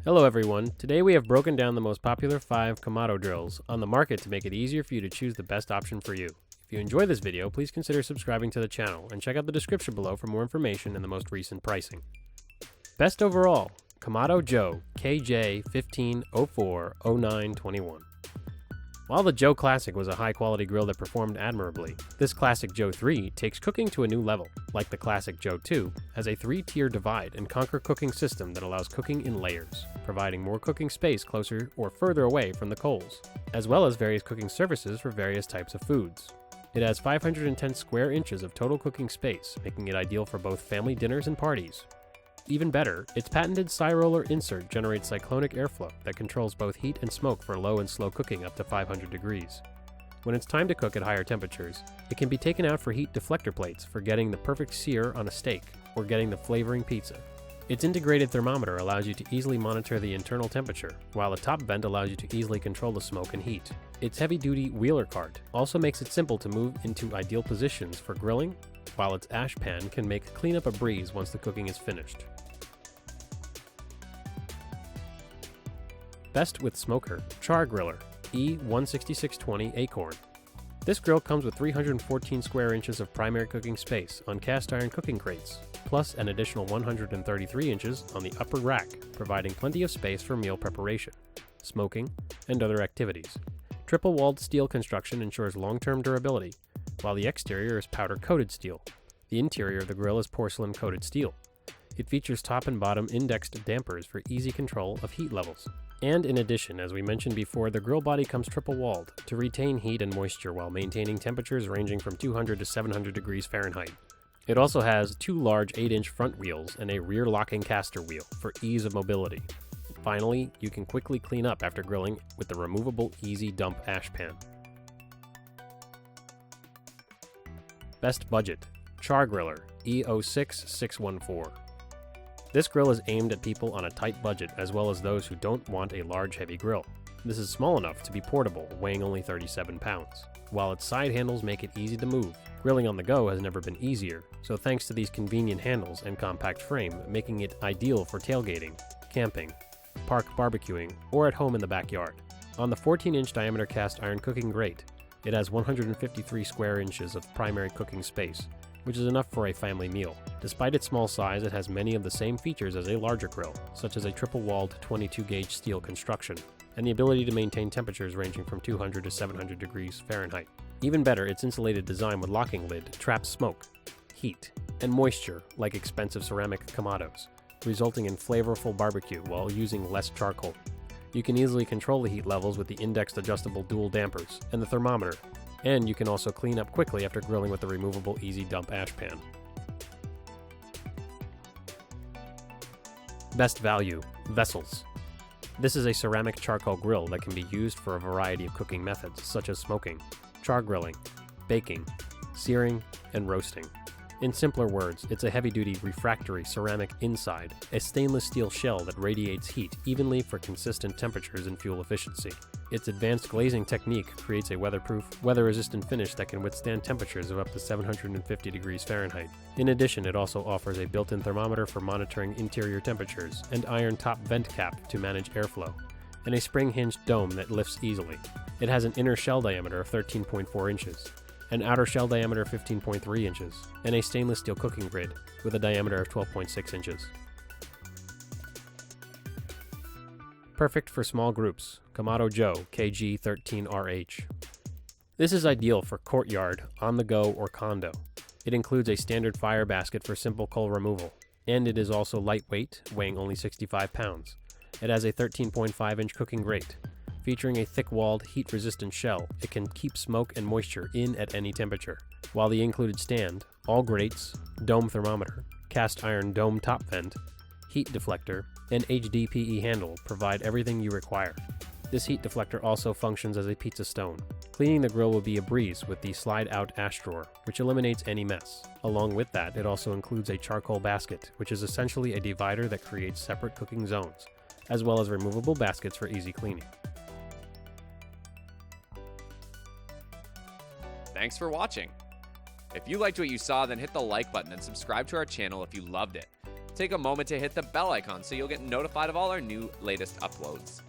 Hello everyone, today we have broken down the most popular 5 Kamado drills on the market to make it easier for you to choose the best option for you. If you enjoy this video, please consider subscribing to the channel and check out the description below for more information and the most recent pricing. Best overall, Kamado Joe KJ15040921. While the Joe Classic was a high-quality grill that performed admirably, this Classic Joe 3 takes cooking to a new level. Like the Classic Joe 2, has a 3-tier divide and conquer cooking system that allows cooking in layers, providing more cooking space closer or further away from the coals, as well as various cooking surfaces for various types of foods. It has 510 square inches of total cooking space, making it ideal for both family dinners and parties. Even better, its patented SlRoller insert generates cyclonic airflow that controls both heat and smoke for low and slow cooking up to 500 degrees. When it's time to cook at higher temperatures, it can be taken out for heat deflector plates for getting the perfect sear on a steak or getting the flavoring pizza. Its integrated thermometer allows you to easily monitor the internal temperature, while the top vent allows you to easily control the smoke and heat. Its heavy-duty wheeler cart also makes it simple to move into ideal positions for grilling, while its ash pan can make cleanup a breeze once the cooking is finished. Best with Smoker, Char Griller, E16620 Acorn. This grill comes with 314 square inches of primary cooking space on cast iron cooking crates, plus an additional 133 inches on the upper rack, providing plenty of space for meal preparation, smoking, and other activities. Triple-walled steel construction ensures long-term durability, while the exterior is powder-coated steel. The interior of the grill is porcelain-coated steel. It features top and bottom indexed dampers for easy control of heat levels. And in addition, as we mentioned before, the grill body comes triple-walled to retain heat and moisture while maintaining temperatures ranging from 200 to 700 degrees Fahrenheit. It also has 2 large 8-inch front wheels and a rear locking caster wheel for ease of mobility. Finally, you can quickly clean up after grilling with the removable easy dump ash pan. Best budget, Char Griller, E06614. This grill is aimed at people on a tight budget as well as those who don't want a large heavy grill. This is small enough to be portable, weighing only 37 pounds. While its side handles make it easy to move, grilling on the go has never been easier, so thanks to these convenient handles and compact frame, making it ideal for tailgating, camping, park barbecuing, or at home in the backyard. On the 14-inch diameter cast iron cooking grate, it has 153 square inches of primary cooking space, which is enough for a family meal. Despite its small size, it has many of the same features as a larger grill, such as a triple-walled 22-gauge steel construction, and the ability to maintain temperatures ranging from 200 to 700 degrees Fahrenheit. Even better, its insulated design with locking lid traps smoke, heat, and moisture like expensive ceramic Kamados, resulting in flavorful barbecue while using less charcoal. You can easily control the heat levels with the indexed adjustable dual dampers and the thermometer, and you can also clean up quickly after grilling with the removable easy dump ash pan. Best value, Vessels. This is a ceramic charcoal grill that can be used for a variety of cooking methods such as smoking, char grilling, baking, searing, and roasting. In simpler words, it's a heavy-duty refractory ceramic inside, a stainless steel shell that radiates heat evenly for consistent temperatures and fuel efficiency. Its advanced glazing technique creates a weatherproof, weather-resistant finish that can withstand temperatures of up to 750 degrees Fahrenheit. In addition, it also offers a built-in thermometer for monitoring interior temperatures, and iron top vent cap to manage airflow, and a spring-hinged dome that lifts easily. It has an inner shell diameter of 13.4 inches, an outer shell diameter of 15.3 inches, and a stainless steel cooking grid with a diameter of 12.6 inches. Perfect for small groups, Kamado Joe KJ15040921. This is ideal for courtyard, on-the-go, or condo. It includes a standard fire basket for simple coal removal, and it is also lightweight, weighing only 65 pounds. It has a 13.5-inch cooking grate. Featuring a thick-walled, heat-resistant shell, it can keep smoke and moisture in at any temperature. While the included stand, all grates, dome thermometer, cast iron dome top vent, heat deflector, and HDPE handle provide everything you require. This heat deflector also functions as a pizza stone. Cleaning the grill will be a breeze with the slide-out ash drawer, which eliminates any mess. Along with that, it also includes a charcoal basket, which is essentially a divider that creates separate cooking zones, as well as removable baskets for easy cleaning. Thanks for watching. If you liked what you saw, then hit the like button and subscribe to our channel if you loved it. Take a moment to hit the bell icon so you'll get notified of all our new latest uploads.